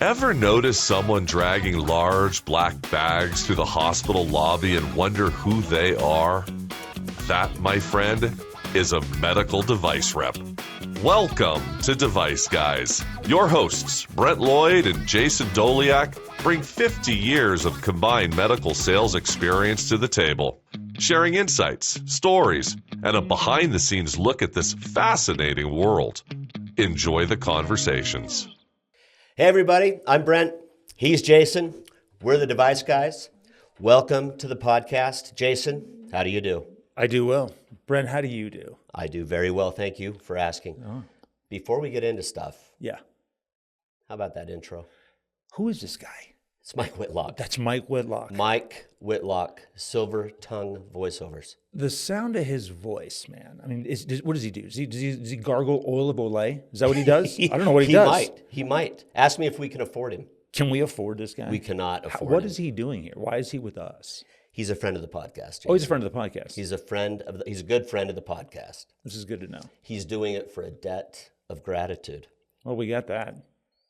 Ever notice someone dragging large black bags through the hospital lobby and wonder who they are? That, my friend, is a medical device rep. Welcome to Device Guys. Your hosts, Brent Lloyd and Jason Doliak, bring 50 years of combined medical sales experience to the table, sharing insights, stories, and a behind-the-scenes look at this fascinating world. Enjoy the conversations. Hey everybody, I'm Brent. He's Jason. We're the Device Guys. Welcome to the podcast. Jason, how do you do? I do well. Brent, how do you do? I do very well, thank you for asking. Oh. Before we get into stuff, Yeah. how about that intro? Who is this guy? It's Mike Whitlock. That's Mike Whitlock. Mike Whitlock, Silver Tongue Voiceovers. The sound of his voice, man. I mean, what does he do? Does he gargle oil of Olay? Is that what he does? I don't know what he does. He might. Ask me if we can afford him. Can we afford this guy? We cannot afford him. What is he doing here? Why is he with us? He's a friend of the podcast, Jason. Oh, he's a friend of the podcast. He's a good friend of the podcast. This is good to know. He's doing it for a debt of gratitude. Well, we got that.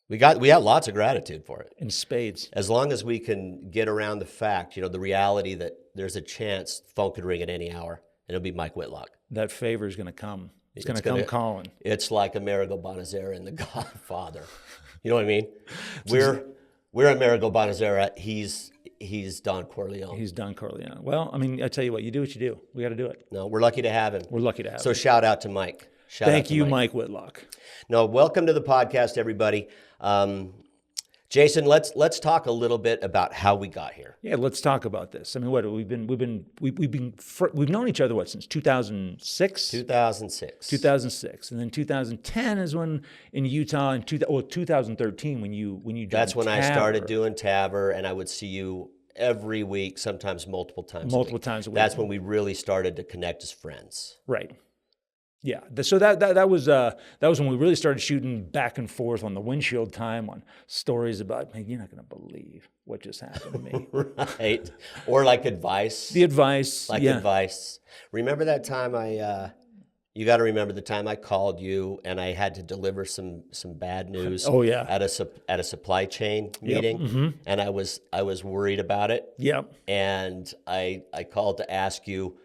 We got lots of gratitude for it. In spades. As long as we can get around the fact, the reality that there's a chance the phone could ring at any hour, and it'll be Mike Whitlock. That favor is going to come. It's going to come calling. It's like Amerigo Bonazera in The Godfather. You know what I mean? We're Amerigo Bonazera. He's Don Corleone. He's Don Corleone. Well, I mean, I tell you what you do. We got to do it. No, we're lucky to have him. We're lucky to have him. So shout out to Mike. Thank you, Mike Whitlock. No, welcome to the podcast, everybody. Jason, let's talk a little bit about how we got here. Yeah, let's talk about this. I mean, we've known each other since 2006. 2006, and then 2010 is when in Utah, and 2013 when you joined That's when TAVR. I started doing TAVR, and I would see you every week, sometimes multiple times. Times a week. That's when we really started to connect as friends. Right. Yeah, so that was when we really started shooting back and forth on the windshield time on stories about, man, you're not going to believe what just happened to me. Right, or like advice. The advice, advice. Remember that time you got to remember the time I called you and I had to deliver some bad news. Oh yeah. At a supply chain meeting, Mm-hmm. and I was worried about it. Yep. And I called to ask you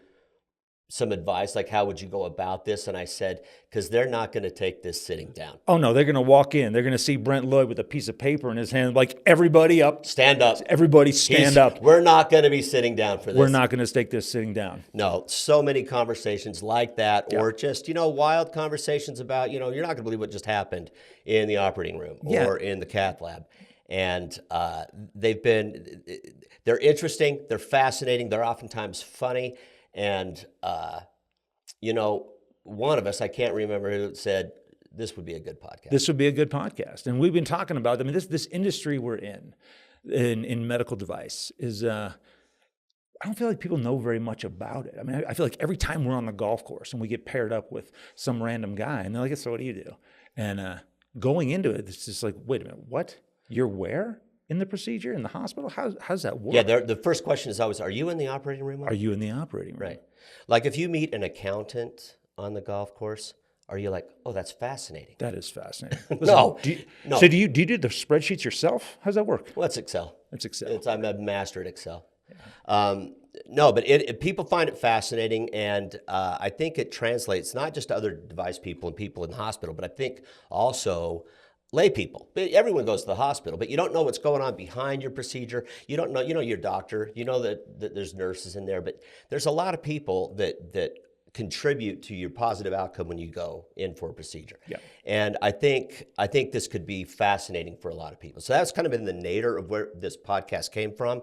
some advice, like how would you go about this? And I said, because they're not going to take this sitting down. Oh no, they're going to walk in. They're going to see Brent Lloyd with a piece of paper in his hand, like, everybody up. Stand up. Everybody stand up. We're not going to be sitting down for this. We're not going to take this sitting down. No, so many conversations like that, Yeah. or just, wild conversations about, you're not going to believe what just happened in the operating room or in the cath lab. And they're interesting, they're fascinating, they're oftentimes funny. And, one of us, I can't remember who said, this would be a good podcast. This would be a good podcast. And we've been talking about, I mean, this industry we're in medical device is, I don't feel like people know very much about it. I mean, I feel like every time we're on the golf course and we get paired up with some random guy and they're like, so what do you do? And going into it, it's just like, wait a minute, what? You're where? In the procedure, in the hospital? How's that work? Yeah, the first question is always, are you in the operating room? Are you in the operating room? Right. Like if you meet an accountant on the golf course, are you like, oh, that's fascinating? That is fascinating. Listen, No. So do you do the spreadsheets yourself? How's that work? Well, it's Excel. It's Excel. I'm a master at Excel. Yeah. No, but people find it fascinating, and I think it translates not just to other device people and people in the hospital, but I think also lay people. Everyone goes to the hospital, but you don't know what's going on behind your procedure. You don't know, your doctor, that there's nurses in there, but there's a lot of people that contribute to your positive outcome when you go in for a procedure. Yeah. And I think this could be fascinating for a lot of people. So that's kind of been the nadir of where this podcast came from.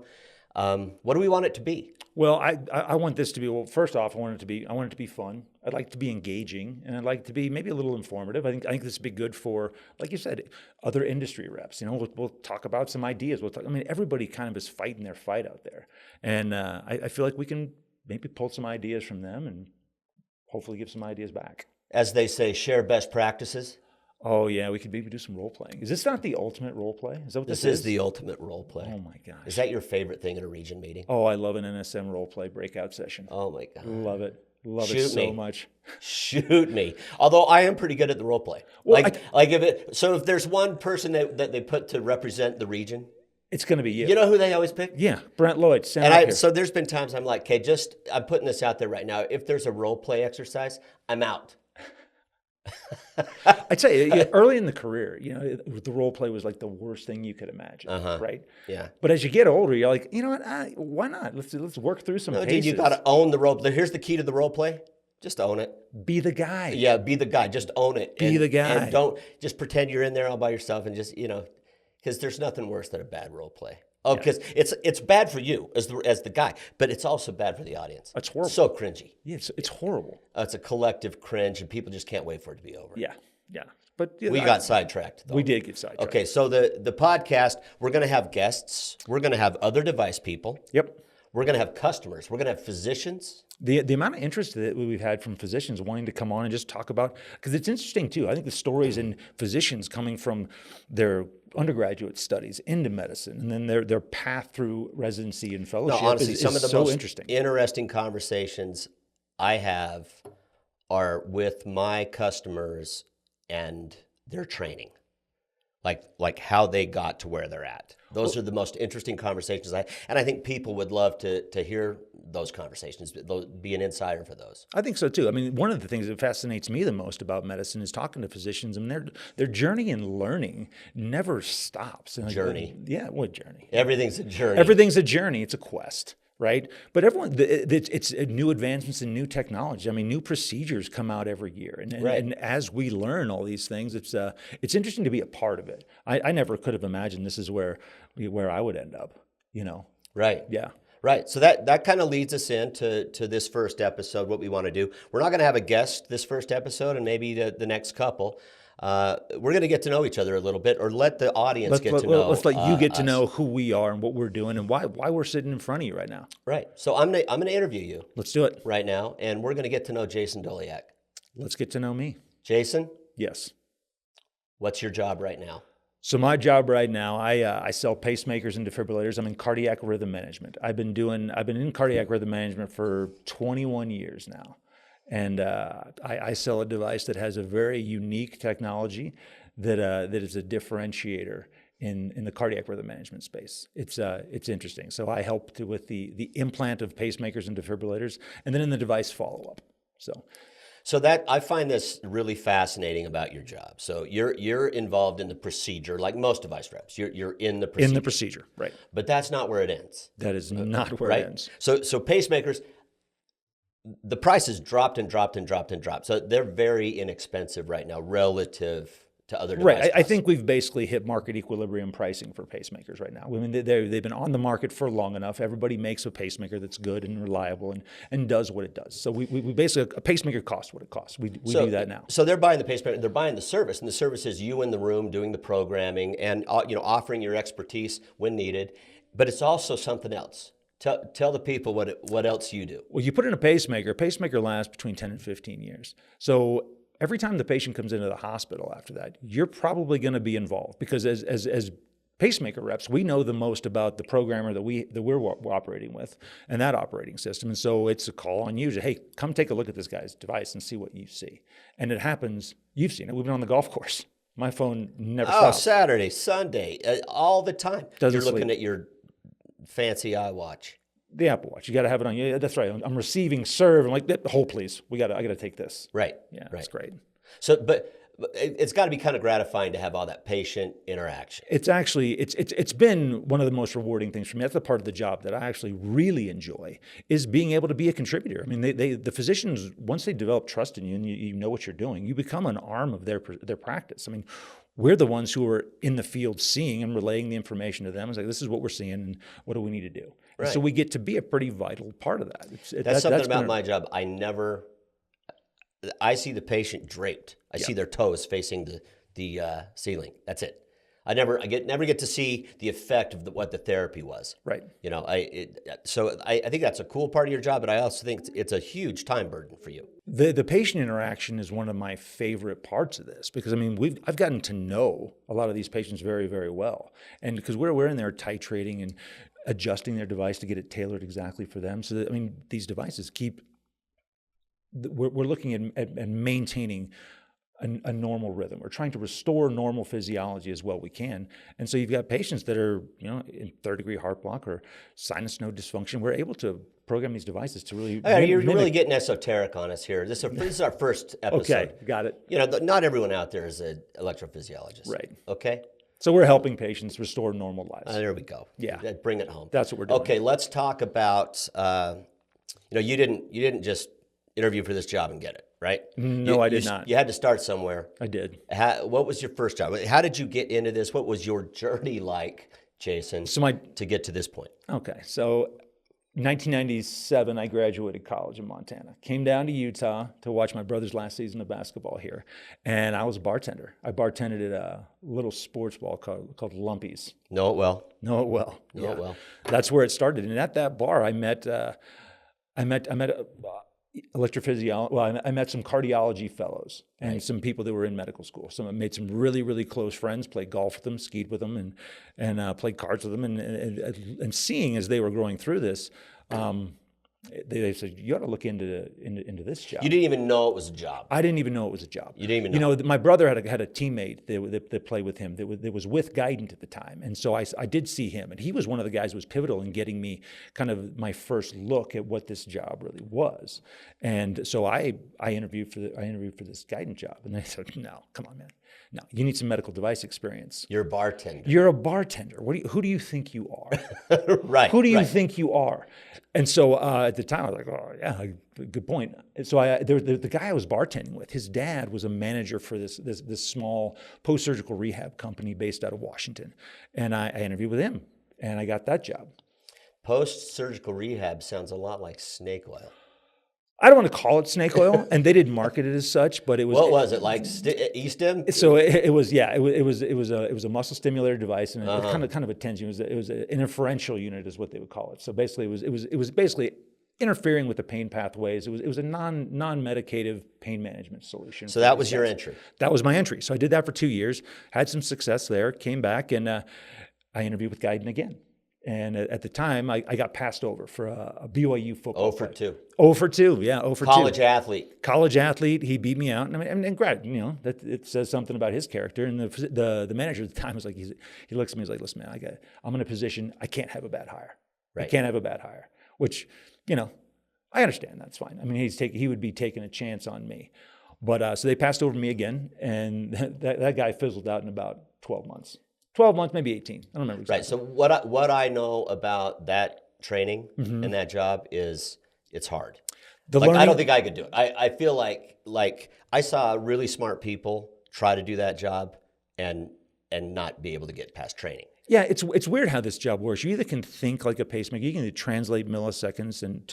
What do we want it to be? Well, I want this to be, well, first off, I want it to be fun. I'd like it to be engaging, and I'd like it to be maybe a little informative. I think this would be good for, like you said, other industry reps. We'll talk about some ideas. Everybody kind of is fighting their fight out there. And I feel like we can maybe pull some ideas from them and hopefully give some ideas back. As they say, share best practices. Oh yeah, we could maybe do some role playing. Is this not the ultimate role play? Is that what this is? This is the ultimate role play. Oh my gosh. Is that your favorite thing at a region meeting? Oh, I love an NSM role play breakout session. Oh my God. Love it. Love it Shoot so me. much. Shoot me. Although I am pretty good at the role play. Well, If there's one person that they put to represent the region, It's going to be you. you know who they always pick? Yeah, Brent Lloyd, stand up here. So there's been times I'm like, okay, I'm putting this out there right now. If there's a role play exercise, I'm out. I tell you, early in the career, the role play was like the worst thing you could imagine, right? Yeah. But as you get older, you're like, you know what? Why not? Let's work through some No, cases. dude, you got to own the role play. Here's the key to the role play. Just own it. Be the guy. Yeah, be the guy. Just own it. Be the guy. And don't just pretend you're in there all by yourself and just, because there's nothing worse than a bad role play. Oh, because it's bad for you as the guy, but it's also bad for the audience. It's horrible. So cringy. Yeah, it's horrible. It's a collective cringe, and people just can't wait for it to be over. Yeah. But We got sidetracked, though. We did get sidetracked. Okay, so the podcast, we're going to have guests. We're going to have other device people. Yep. We're going to have customers. We're going to have physicians. The amount of interest that we've had from physicians wanting to come on and just talk about, because it's interesting too. I think the stories in physicians coming from their undergraduate studies into medicine and then their path through residency and fellowship Honestly, is some of the so most interesting conversations I have are with my customers and their training, like how they got to where they're at. Those are the most interesting conversations and I think people would love to hear those conversations, be an insider for those. I think so too. I mean, one of the things that fascinates me the most about medicine is talking to physicians. I mean, their journey in learning never stops. And Journey. What journey? Everything's a journey. Everything's a journey. It's a quest, right? But it's new advancements in new technology. I mean, new procedures come out every year, and as we learn all these things, it's interesting to be a part of it. I never could have imagined this is where I would end up. Right. Yeah. Right. So that kind of leads us into this first episode, what we want to do. We're not going to have a guest this first episode and maybe the next couple. We're going to get to know each other a little bit, or let the audience get to know. Let's let you get to us. know who we are and what we're doing and why we're sitting in front of you right now. Right. So I'm gonna interview you Let's do it. right now, and we're going to get to know Jason Doliak. Let's get to know me. Jason, Yes. what's your job right now? So my job right now, I sell pacemakers and defibrillators. I'm in cardiac rhythm management. I've been in cardiac rhythm management for 21 years now. And I sell a device that has a very unique technology that is a differentiator in the cardiac rhythm management space. It's interesting. So I help with the implant of pacemakers and defibrillators, and then in the device follow-up. So that I find this really fascinating about your job. So you're involved in the procedure, like most device reps. You're in the procedure. In the procedure, right. But that's not where it ends. That is not where Right? it ends. So pacemakers, the price has dropped and dropped and dropped and dropped. So they're very inexpensive right now relative to other device Right. I costs. think we've basically hit market equilibrium pricing for pacemakers right now. I mean, they've been on the market for long enough. Everybody makes a pacemaker that's good and reliable and does what it does. So we basically, a pacemaker costs what it costs. We do that now. So they're buying the pacemaker, they're buying the service, and the service is you in the room doing the programming and offering your expertise when needed. But it's also something else. Tell the people what else you do. Well, you put in a pacemaker lasts between 10 and 15 years. So every time the patient comes into the hospital after that, you're probably going to be involved because as pacemaker reps, we know the most about the programmer that we're operating with and that operating system. And so it's a call on you to, hey, come take a look at this guy's device and see what you see. And it happens, you've seen it, we've been on the golf course. My phone never stops. Saturday, Sunday, all the time. Doesn't You're looking sleep. at your fancy iWatch. The Apple Watch, you got to have it on. Yeah, that's right. I'm receiving serve. I'm like, hold please. I got to take this. Right. Yeah, right. that's great. So, but it's got to be kind of gratifying to have all that patient interaction. It's actually it's been one of the most rewarding things for me. That's the part of the job that I actually really enjoy is being able to be a contributor. I mean, the physicians, once they develop trust in you and you know what you're doing, you become an arm of their practice. I mean, we're the ones who are in the field seeing and relaying the information to them. It's like, this is what we're seeing and what do we need to do? Right. So we get to be a pretty vital part of that. That's something about my job. I see the patient draped. I see their toes facing the ceiling. That's it. I never get to see the effect of what the therapy was. Right. So I think that's a cool part of your job, but I also think it's a huge time burden for you. The patient interaction is one of my favorite parts of this because I mean I've gotten to know a lot of these patients very, very well, and because we're in there titrating and adjusting their device to get it tailored exactly for them. So that, I mean, these devices keep we're looking at maintaining a normal rhythm. We're trying to restore normal physiology as well we can. And so you've got patients that are, in third-degree heart block or sinus node dysfunction. We're able to program these devices to really You're mimic. really getting esoteric on us here. This is our first episode. Okay, got it. Not everyone out there is an electrophysiologist. Right. Okay? So we're helping patients restore normal lives. There we go. Yeah. Bring it home. That's what we're doing. Okay, let's talk about, you didn't just interview for this job and get it, right? No, I did not. You had to start somewhere. I did. What was your first job? How did you get into this? What was your journey like, Jason, to get to this point? Okay, so 1997, I graduated college in Montana. Came down to Utah to watch my brother's last season of basketball here, and I was a bartender. I bartended at a little sports bar called Lumpy's. Know it well. Know it well. Know it well. That's where it started, and at that bar, I met electrophysiology. Well, I met some cardiology fellows and some people that were in medical school. So I made some really, really close friends. Played golf with them, skied with them, and played cards with them. And seeing as they were going through this, they said, "You ought to look into this job." You didn't even know it was a job. I didn't even know it was a job. You didn't even know. My brother had a teammate that played with him that was with Guidant at the time, and so I did see him, and he was one of the guys who was pivotal in getting me kind of my first look at what this job really was. And so I interviewed for this Guidant job, and they said, "No, come on, man. No, you need some medical device experience. You're a bartender. You're a bartender. Who do you think you are? Right. Who do you think you are?" And so at the time, I was like, "Oh yeah, good point." And so the guy I was bartending with, his dad was a manager for this small post-surgical rehab company based out of Washington, and I interviewed with him, and I got that job. Post-surgical rehab sounds a lot like snake oil. I don't want to call it snake oil, and they didn't market it as such, but it was. What was it like? E-stim? So it was a muscle stimulator device, and it kind of a tension. It was an interferential unit, is what they would call it. So basically, it was basically interfering with the pain pathways. It was a non-medicative pain management solution. So that was your entry. That was my entry. So I did that for 2 years, had some success there, came back, and I interviewed with Guidant again. And at the time, I got passed over for a BYU football. 0 for 2. 0 for 2, yeah, 0 for 2. College athlete. He beat me out, and granted, that it says something about his character. And the manager at the time was like, he looks at me, he's like, "Listen, man, I'm in a position I can't have a bad hire. Right. I can't have a bad hire." Which, I understand. That's fine. I mean, he would be taking a chance on me, but so they passed over me again, and that guy fizzled out in about 12 months. 12 months, maybe 18. I don't remember exactly. Right. So what I know about that training and that job is it's hard. I don't think I could do it. I feel like I saw really smart people try to do that job and not be able to get past training. Yeah, it's weird how this job works. You either can think like a pacemaker, you can either translate milliseconds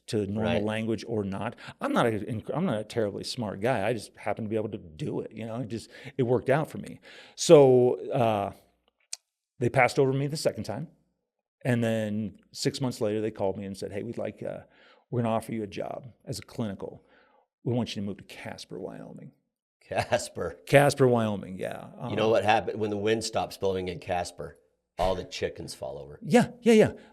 to normal language or not. I'm not a terribly smart guy. I just happen to be able to do it. It worked out for me. So they passed over me the second time, and then 6 months later they called me and said, "Hey, we're going to offer you a job as a clinical. We want you to move to Casper, Wyoming." Casper, Wyoming, yeah. You know what happened when the wind stops blowing in Casper? All the chickens fall over. Yeah.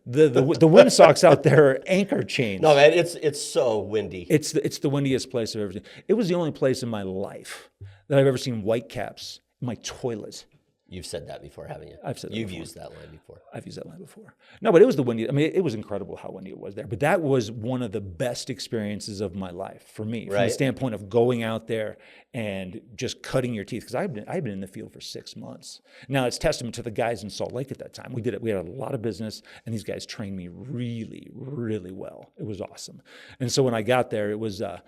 The windsocks out there are anchor chains. No, man, it's so windy. It's the windiest place I've ever seen. It was the only place in my life that I've ever seen whitecaps in my toilet. You've said that before, haven't you? I've said that You've before. used that line before. I've used that line before. No, but it was the windy. I mean, it was incredible how windy it was there. But that was one of the best experiences of my life for me, from the standpoint of going out there and just cutting your teeth. Because I've been in the field for 6 months. Now, it's testament to the guys in Salt Lake at that time. We did it. We had a lot of business, and these guys trained me really, really well. It was awesome. And so when I got there, it was a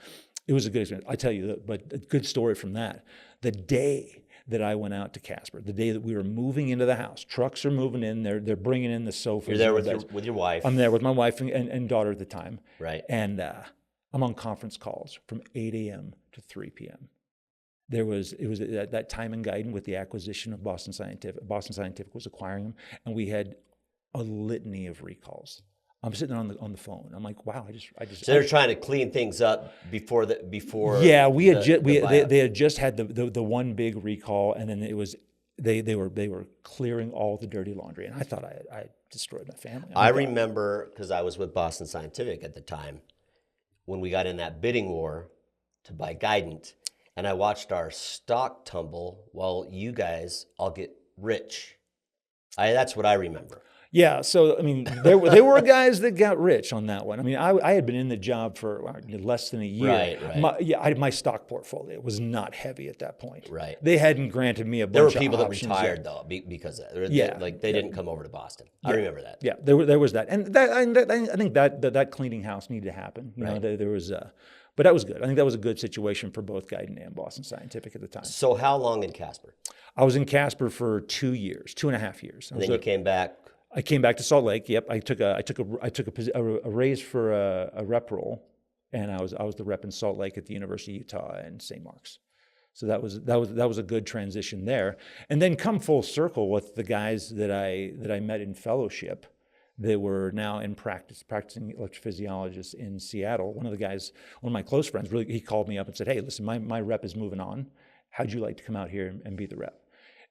good experience. I tell you, but a good story from that. The day that I went out to Casper, the day that we were moving into the house, trucks are moving in, they're bringing in the sofas. You're there with your wife. I'm there with my wife and daughter at the time. Right. And I'm on conference calls from 8 a.m. to 3 p.m. It was at that time in Guidant with the acquisition of Boston Scientific. Boston Scientific was acquiring them, and we had a litany of recalls. I'm sitting on the phone. I'm like, wow, I just. So they're trying to clean things up before. Yeah, they had just had the one big recall, and then it was they were clearing all the dirty laundry, and I thought I destroyed my family. I remember because I was with Boston Scientific at the time. when we got in that bidding war to buy Guidant, and I watched our stock tumble while you guys all get rich. That's what I remember. Yeah, so I mean, there were guys that got rich on that one. I mean, I had been in the job for less than a year. Right. My stock portfolio was not heavy at that point. Right. They hadn't granted me a bunch There were of people that options retired yet. though because of that. Yeah. They didn't come over to Boston. I remember that. Yeah, there was that, and I think that cleaning house needed to happen. You know, there was, but that was good. I think that was a good situation for both Guidant and Boston Scientific at the time. So how long in Casper? I was in Casper for 2 years, 2.5 years. And then you came back. I came back to Salt Lake. Yep, I took a raise for a rep role, and I was the rep in Salt Lake at the University of Utah and St. Mark's. So that was a good transition there. And then come full circle with the guys that I met in fellowship, that were now in practicing electrophysiologists in Seattle. One of my close friends, he called me up and said, "Hey, listen, my rep is moving on. How'd you like to come out here and be the rep?"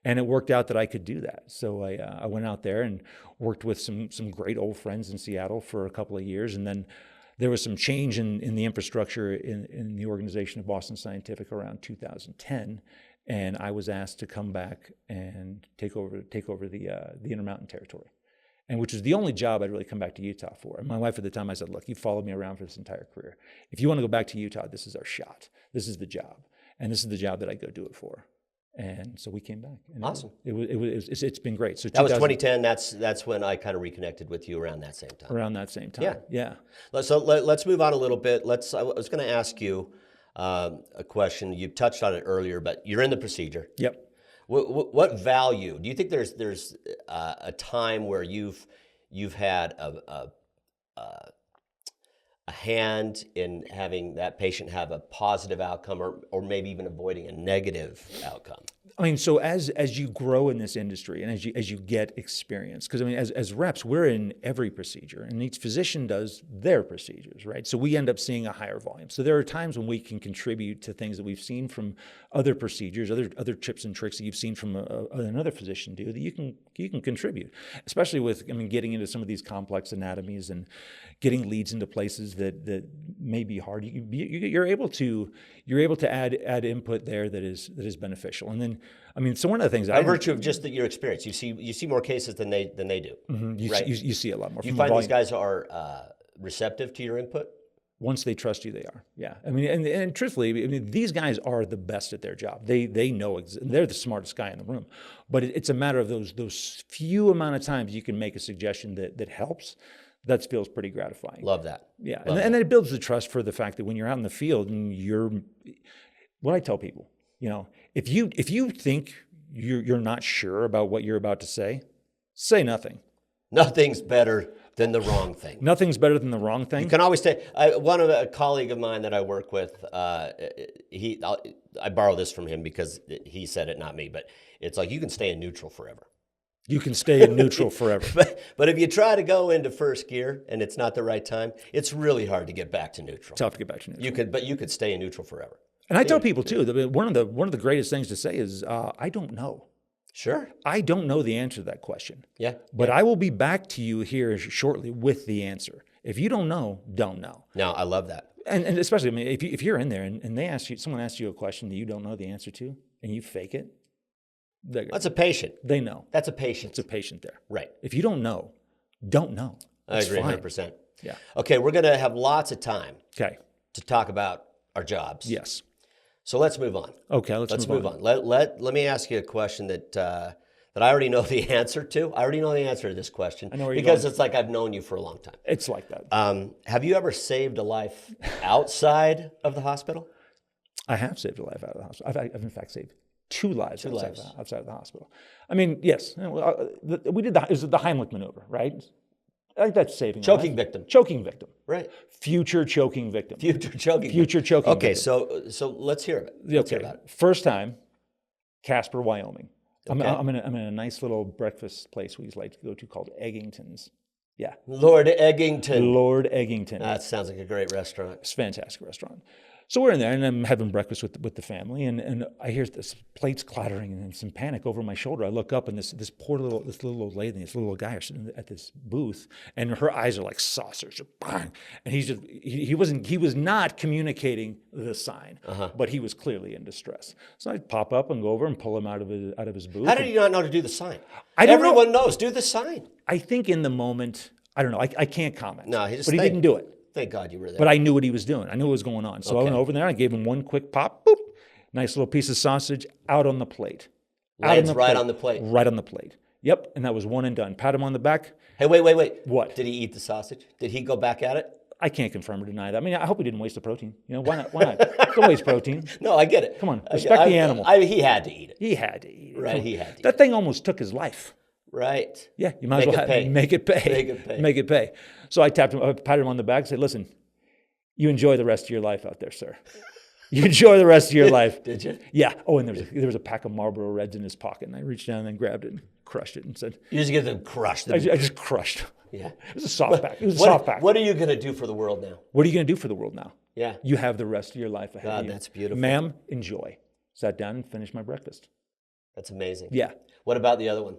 And it worked out that I could do that. So I went out there and worked with some great old friends in Seattle for a couple of years. And then there was some change in the infrastructure in the organization of Boston Scientific around 2010. And I was asked to come back and take over the Intermountain territory, and which was the only job I'd really come back to Utah for. And my wife at the time, I said, "Look, you followed me around for this entire career. If you want to go back to Utah, this is our shot. This is the job. And this is the job that I go do it for." And so we came back. And awesome. It's been great. So that was 2010. That's when I kind of reconnected with you around that same time. Around that same time. Yeah. So let's move on a little bit. I was going to ask you a question. You touched on it earlier, but you're in the procedure. Yep. What value do you think there's a time where you've had a hand in having that patient have a positive outcome, or maybe even avoiding a negative outcome? I mean, so as you grow in this industry and as you get experience, because I mean, as reps, we're in every procedure, and each physician does their procedures, right? So we end up seeing a higher volume. So there are times when we can contribute to things that we've seen from other procedures, other tips and tricks that you've seen from another phisian do, that you can contribute, especially with, I mean, getting into some of these complex anatomies and getting leads into places that may be hard. You're able to add input there that is beneficial. And then, I mean, so one of the things, by virtue of just your experience, you see more cases than they do. Mm-hmm. Right? You see a lot more. You find these guys are receptive to your input? Once they trust you, they are. Yeah. I mean, and truthfully, I mean, these guys are the best at their job. They know, they're the smartest guy in the room. But it's a matter of those few amount of times you can make a suggestion that helps. That feels pretty gratifying. Love that. Yeah. And it builds the trust for the fact that when you're out in the field and what I tell people, you know, if you think you're not sure about what you're about to say nothing. Nothing's better than the wrong thing. Nothing's better than the wrong thing. You can always say, a colleague of mine that I work with, I borrow this from him because he said it, not me, but it's like, you can stay in neutral forever. You can stay in neutral forever. But if you try to go into first gear and it's not the right time, it's really hard to get back to neutral. Tough to get back to neutral. You could stay in neutral forever. And I tell people too, that one of the greatest things to say is, I don't know. Sure. I don't know the answer to that question. Yeah. But I will be back to you here shortly with the answer. If you don't know, don't know. No, I love that. And especially, I mean, if you're in there and someone asks you a question that you don't know the answer to, and you fake it, that's a patient. They know. That's a patient. It's a patient there. Right. If you don't know, don't know. That's I agree fine. 100%. Yeah. Okay, we're going to have lots of time to talk about our jobs. Yes. So let's move on. Okay, let's move on. Let me ask you a question that I already know the answer to. I already know the answer to this question. I know where you're because going. It's like I've known you for a long time. It's like that. Have you ever saved a life outside of the hospital? I have saved a life out of the hospital. I've in fact saved two lives outside of the hospital. I mean, yes, we did it was the Heimlich maneuver, right? I think that's saving choking victim. Choking victim. Right. Future choking victim. Future choking victim. Okay, so let's hear it. Let's hear about it. First time, Casper, Wyoming. Okay. I'm in a nice little breakfast place we like to go to called Eggington's. Yeah. Lord Eggington. Lord Eggington. That sounds like a great restaurant. It's a fantastic restaurant. So we're in there, and I'm having breakfast with the family, and I hear this plates clattering and some panic over my shoulder. I look up, and this little old lady, this little old guy are sitting at this booth, and her eyes are like saucers, bang. And he was not communicating the sign, but he was clearly in distress. So I pop up and go over and pull him out of his booth. How did you not know to do the sign? I don't know. Everyone knows. Do the sign. I think in the moment, I don't know. I can't comment. No, but he didn't do it. Thank God you were there. But I knew what he was doing. I knew what was going on. So I went over there. I gave him one quick pop. Boop. Nice little piece of sausage out on the plate. Lands right on the plate. Right on the plate. Yep. And that was one and done. Pat him on the back. Hey, wait. What? Did he eat the sausage? Did he go back at it? I can't confirm or deny that. I mean, I hope he didn't waste the protein. You know, why not? Why not? Don't waste protein. No, I get it. Come on. Respect the animal. He had to eat it. He had to eat it. Right, he had to eat That thing almost took his life. Right. Yeah, you might as well make it pay. Make it pay. Make it pay. So I tapped him, I patted him on the back and said, listen, you enjoy the rest of your life out there, sir. You enjoy the rest of your life. Did you? Yeah. Oh, and there was a pack of Marlboro Reds in his pocket, and I reached down and grabbed it and crushed it and said, You just get them crushed. I just crushed. Yeah. It was a soft pack. It was a soft pack. What are you going to do for the world now? What are you going to do for the world now? Yeah. You have the rest of your life ahead of God, you. that's beautiful. Ma'am, enjoy. Sat down and finished my breakfast. That's amazing. Yeah. What about the other one?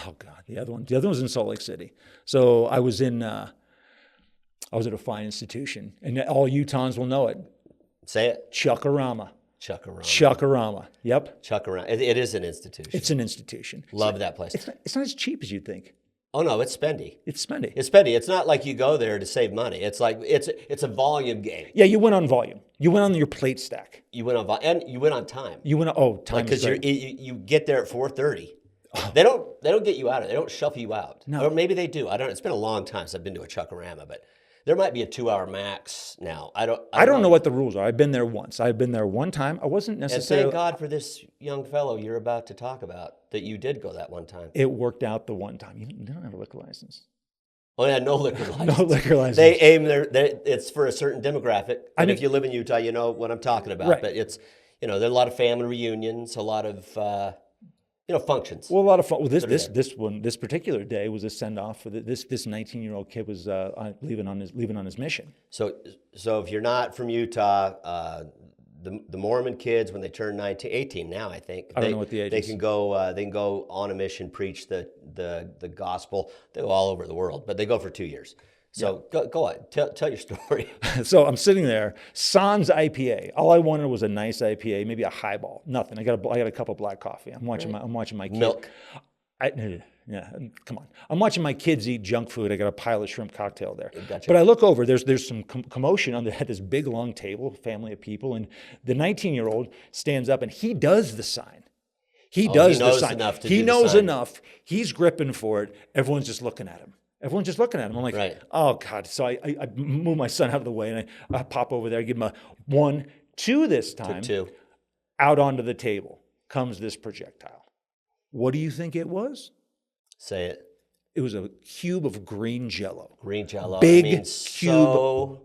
Oh God, the other one was in Salt Lake City. So I was at a fine institution, and all Utahns will know it. Say it. Chuckarama. Chuckarama. Chuckarama. Yep. Chuckarama. It is an institution. It's an institution. Love that place. It's not as cheap as you'd think. Oh no, it's spendy. It's spendy. It's spendy. It's not like you go there to save money. It's like it's a volume game. Yeah, you went on volume. You went on your plate stack. You went on and you went on time. You went on time because you get there at 4:30. They don't get you out of it. They don't shuffle you out. No. Or maybe they do. I don't know. It's been a long time since I've been to a Chuckarama, but there might be a 2-hour max now. I don't know what the rules are. I've been there once. I've been there one time. I wasn't necessarily. And thank God for this young fellow you're about to talk about that you did go that one time. It worked out the one time. You don't have a liquor license. Oh yeah, no liquor license. No liquor license. They aim it's for a certain demographic. And if you live in Utah, you know what I'm talking about. Right. But it's there are a lot of family reunions, a lot of functions. Well, a lot of fun. Well, this particular day was a send off for this 19-year-old kid was leaving on his mission. So if you're not from Utah, the Mormon kids when they turn 18 now, I think I don't know what the age they is. can go on a mission, preach the gospel. They go all over the world, but they go for 2 years. So go on, tell your story. So I'm sitting there, Sans IPA. All I wanted was a nice IPA, maybe a highball. Nothing. I got a cup of black coffee. I'm watching my kid. Milk. Yeah, come on. I'm watching my kids eat junk food. I got a pile of shrimp cocktail there. Gotcha. But I look over. There's some commotion at this big long table, family of people, and the 19-year-old stands up and he does the sign. He does the sign. He knows enough. He's gripping for it. Everyone's just looking at him. Everyone's just looking at him. I'm like, right. Oh God. So I move my son out of the way and I pop over there. I give him a 1, 2 this time. Took 2. Out onto the table comes this projectile. What do you think it was? Say it. It was a cube of green Jello. Green Jello. Big cube.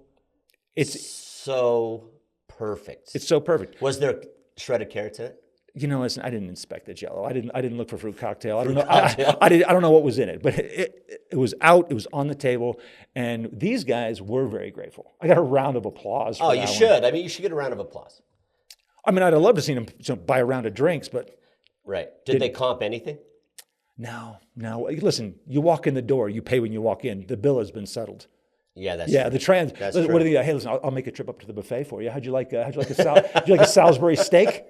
It's so perfect. It's so perfect. Was there shredded carrots in it? Listen, I didn't inspect the Jello. I didn't look for fruit cocktail. I don't know. I don't know what was in it, but it was out. It was on the table, and these guys were very grateful. I got a round of applause. For you should. I mean, you should get a round of applause. I mean, I'd have loved to see them buy a round of drinks, but right. Did they comp anything? No. Listen, you walk in the door, you pay when you walk in. The bill has been settled. Yeah, that's true. The trans. That's what true. do you? Hey, listen, I'll make a trip up to the buffet for you. How'd you like a Salisbury steak?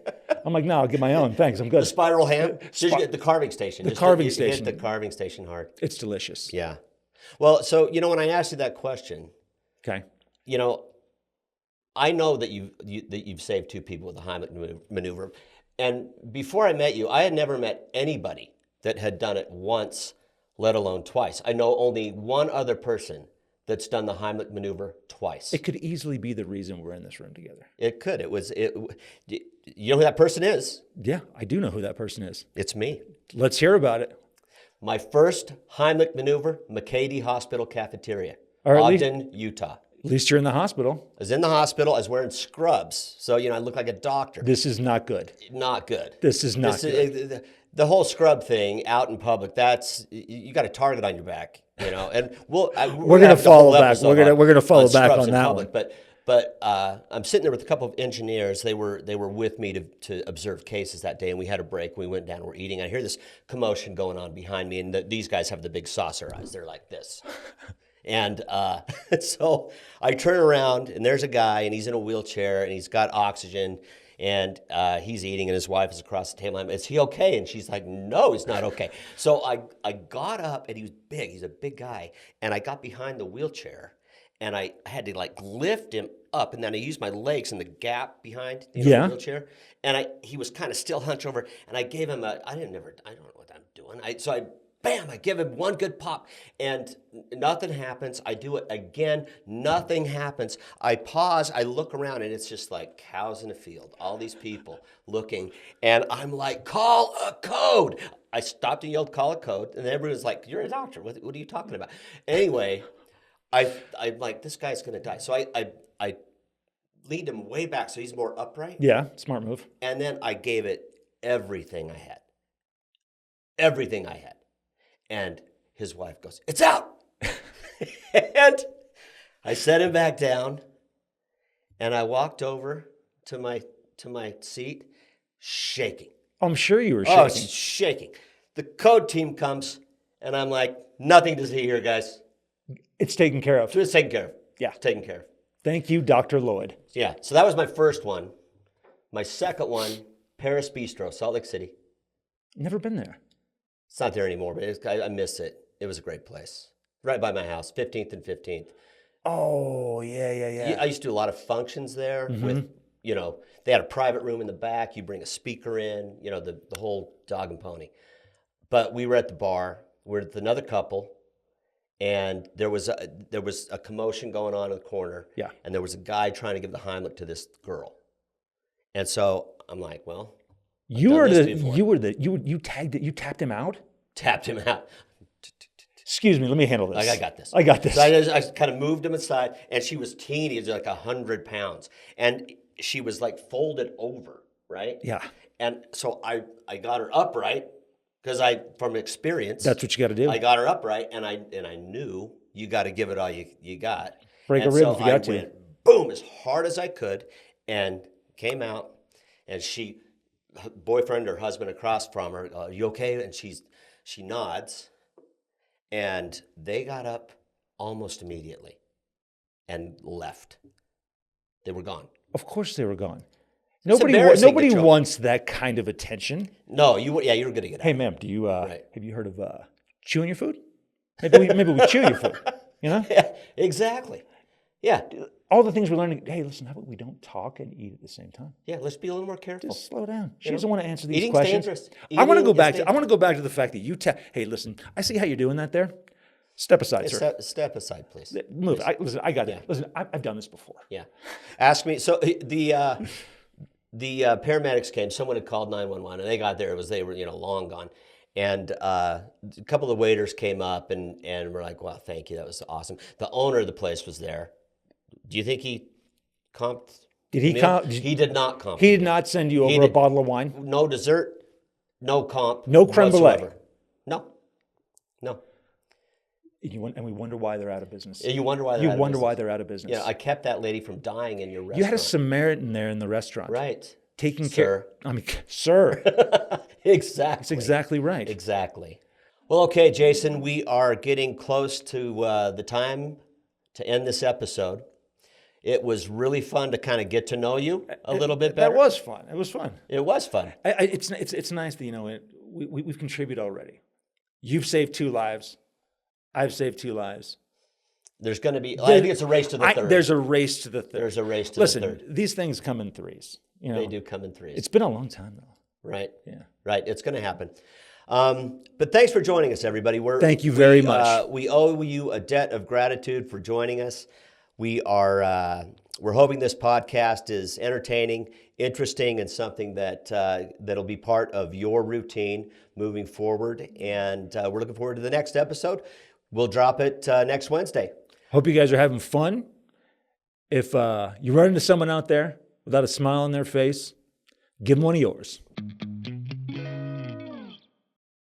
I'm like, no, I'll get my own. Thanks, I'm good. The spiral ham. Just get the carving station. The carving station. Hit the carving station hard. It's delicious. Yeah. Well, so when I asked you that question, okay, I know that you've saved 2 people with the Heimlich maneuver, and before I met you, I had never met anybody that had done it once, let alone twice. I know only one other person that's done the Heimlich maneuver twice. It could easily be the reason we're in this room together. It could. You know who that person is? Yeah, I do know who that person is. It's me. Let's hear about it. My first Heimlich maneuver, McCady Hospital cafeteria, Or Ogden, Utah. At least you're in the hospital. I was in the hospital. I was wearing scrubs, so I look like a doctor. This is not good. Not good. This is not good. The whole scrub thing out in public, you got a target on your back, and we're going to follow back. We're going to follow back on that one. But But I'm sitting there with a couple of engineers. They were with me to observe cases that day, and we had a break. We went down, we're eating. I hear this commotion going on behind me, and these guys have the big saucer eyes. They're like this. And so I turn around, and there's a guy, and he's in a wheelchair, and he's got oxygen, and he's eating, and his wife is across the table. Is he okay? And she's like, no, he's not okay. So I got up, and he was big. He's a big guy. And I got behind the wheelchair, and I had to like lift him up, and then I used my legs in the gap behind the wheelchair. And he was kind of still hunched over, and I gave him I don't know what I'm doing. I give him one good pop, and nothing happens. I do it again, nothing happens. I pause, I look around, and it's just like cows in a field, all these people looking, and I'm like, call a code. I stopped and yelled, call a code, and everyone's like, you're a doctor, what are you talking about? Anyway, I'm like, this guy's gonna die. So I leaned him way back so he's more upright. Yeah, smart move. And then I gave it everything I had. Everything I had. And his wife goes, it's out. And I set him back down, and I walked over to my seat, shaking. I'm sure you were shaking. Oh, shaking. The code team comes, and I'm like, nothing to see here, guys. It's taken care of. It's taken care of. Yeah. Taken care of. Thank you, Dr. Lloyd. Yeah. So that was my first one. My second one, Paris Bistro, Salt Lake City. Never been there. It's not there anymore, but I miss it. It was a great place. Right by my house, 15th and 15th. Oh, yeah. I used to do a lot of functions there with, they had a private room in the back. You bring a speaker in, the whole dog and pony. But we were at the bar. We're with another couple. And there was a commotion going on in the corner. Yeah. And there was a guy trying to give the Heimlich to this girl. And so I'm like, well, you tapped him out? Tapped him out. Excuse me, let me handle this. I got this. So I kind of moved him aside, and she was teeny, it was like 100 pounds. And she was like folded over, right? Yeah. And so I got her upright. Because from experience, that's what you got to do. I got her upright, and I knew you got to give it all you got. Break a rib if you got to. I went boom as hard as I could, and came out, and boyfriend or husband across from her, are you okay? And she nods, and they got up almost immediately, and left. They were gone. Of course, they were gone. Nobody wants that kind of attention. No, you were going to get out. Hey, ma'am, do you have you heard of chewing your food? Maybe we chew your food. Yeah, exactly. Yeah. All the things we're learning. Hey, listen, how about we don't talk and eat at the same time? Yeah, let's be a little more careful. Just slow down. She doesn't want to answer these Eating's questions. dangerous. I want to go back to the fact that you hey, listen, I see how you're doing that there. Step aside, sir. Step aside, please. Move. I got it. Listen, I've done this before. Yeah. Ask me. So the paramedics came. Someone had called 911, and they got there. They were long gone, and a couple of the waiters came up and were like, "Wow, thank you, that was awesome." The owner of the place was there. Do you think he comped? Did he comp? He did not comp. He did not send you over a bottle of wine. No dessert, no comp, no creme brulee. No. And we wonder why they're out of business. You wonder why they're out of business. Yeah, I kept that lady from dying in your restaurant. You had a Samaritan there in the restaurant. Right. Taking care. I mean, sir. Exactly. That's exactly right. Exactly. Well, okay, Jason, we are getting close to the time to end this episode. It was really fun to kind of get to know you a little bit better. That was fun. It was fun. It was fun. It's nice that, we've contributed already. You've saved 2 lives. I've saved 2 lives. There's going to be, I think it's a race to the third. There's a race to the third. There's a race to the third. Listen, these things come in threes. They do come in threes. It's been a long time, though. Right. Yeah. Right. It's going to happen. But thanks for joining us, everybody. Thank you very much. We owe you a debt of gratitude for joining us. We're hoping this podcast is entertaining, interesting, and something that'll be part of your routine moving forward. And we're looking forward to the next episode. We'll drop it next Wednesday. Hope you guys are having fun. If you run into someone out there without a smile on their face, give them one of yours.